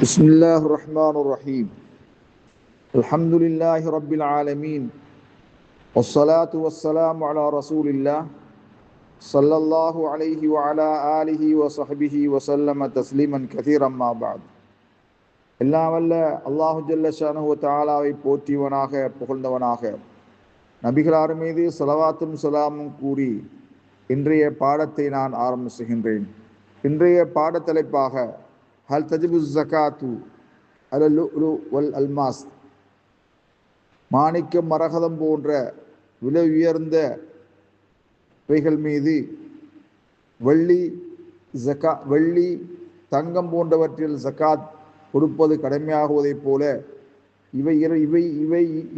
بسم الله الرحمن الرحيم الحمد لله رب العالمين والصلاة والسلام على رسول الله صلى الله عليه وعلى آله وصحبه وسلم تسليما كثيرا ما بعد எல்லாம் வல்ல அல்லாஹு ஜல்ல ஷானஹு வ தஆலாவை போற்றியவனாக புகழ்ந்தவனாக நபிகளார் மீது ஸலவாத்தும் ஸலாமும் கூறி இன்றைய பாடத்தை நான் ஆரம்பிக்கின்றேன். இன்றைய பாடத்தலைப்பாக ஹல் தஜிபு ஸகாத்து அலல் லுஅ்லு வல் அல்மாஸ், மாணிக்கம் மரகதம் போன்ற விலை உயர்ந்த வைகள் மீது வெள்ளி தங்கம் போன்றவற்றில் ஜகாத் கொடுப்பது கடமையாகுவதைப் போல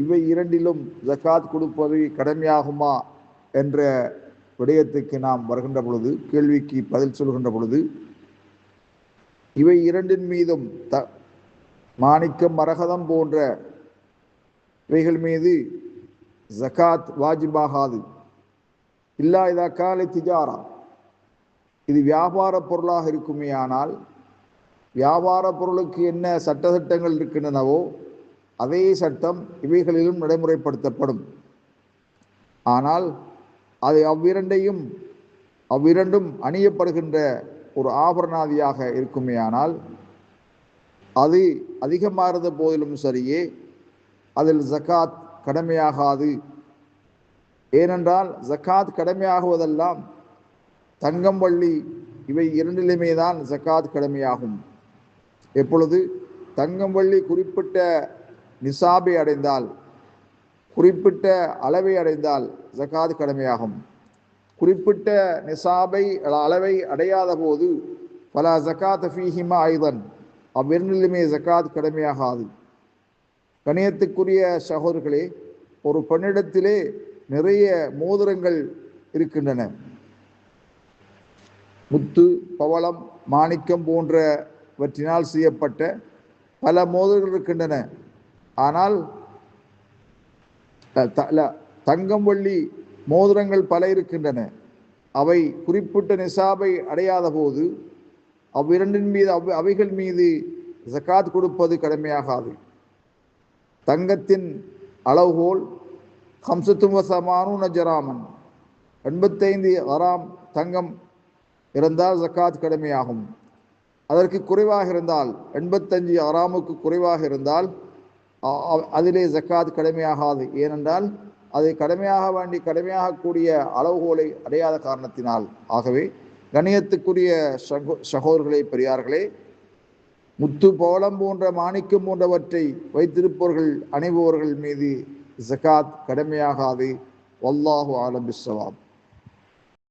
இவை இரண்டிலும் ஜகாத் கொடுப்பது கடமையாகுமா என்ற விடயத்துக்கு நாம் வருகின்ற பொழுது, கேள்விக்கு பதில் சொல்கின்ற பொழுது, இவை இரண்டின் மீதும் மாணிக்கம் மரகதம் போன்ற இவைகள் மீது ஜகாத் வாஜிபாகாது. இல்லா இதா காலை திஜாரா, இது வியாபார பொருளாக இருக்குமே ஆனால் வியாபார பொருளுக்கு என்ன சட்டங்கள் இருக்கின்றனவோ அதே சட்டம் இவைகளிலும் நடைமுறைப்படுத்தப்படும். ஆனால் அது அவ்விரண்டும் அணியப்படுகின்ற ஒரு ஆபரணாதியாக இருக்குமே ஆனால் அது அதிகமாறுத போதிலும் சரியே அதில் ஜகாத் கடமையாகாது. ஏனென்றால் ஜகாத் கடமையாகுவதெல்லாம் தங்கம் வள்ளி இவை இரண்டிலுமே தான் ஜகாத் கடமையாகும். எப்பொழுது தங்கம் வள்ளி குறிப்பிட்ட நிசாபை அடைந்தால், குறிப்பிட்ட அளவை அடைந்தால் ஜகாத் கடமையாகும். குறிப்பிட்ட நிசாபை அளவை அடையாத போது பல ஜகாத் ஃபீஹிமா ஐதன், அவ்விரண்டிலுமே ஜகாத் கடமையாகாது. கணியத்துக்குரிய சகோதரர்களே, ஒரு பெண்ணிடத்திலே நிறைய மோதிரங்கள் இருக்கின்றன. முத்து, பவளம், மாணிக்கம் போன்றவற்றினால் செய்யப்பட்ட பல மோதிரங்கள் இருக்கின்றன. ஆனால் தங்கம் வள்ளி மோதிரங்கள் பல இருக்கின்றன. அவை குறிப்பிட்ட நிசாபை அடையாத போது அவ்விரண்டின் மீது அவைகள் மீது ஜகாத் கொடுப்பது கடமையாகாது. தங்கத்தின் அளவுகோல் 85 ஜராமன், 85 கிராம் தங்கம் இருந்தால் ஜகாத் கடமையாகும். அதற்கு குறைவாக இருந்தால், 85 கிராமுக்கு குறைவாக இருந்தால் அதிலே ஜகாத் கடமையாகாது. ஏனென்றால் அதை கடமையாகக்கூடிய அளவுகோலை அடையாத காரணத்தினால். ஆகவே கணியத்துக்குரிய சகோதரர்களே, பெரியார்களே, முத்து, பவளம் போன்ற மாணிக்கம் போன்றவற்றை வைத்திருப்பவர்கள் அணிபவர்கள் மீது ஜகாத் கடமையாகாது. வல்லாஹு ஆலம் பிஸ்ஸவாப்.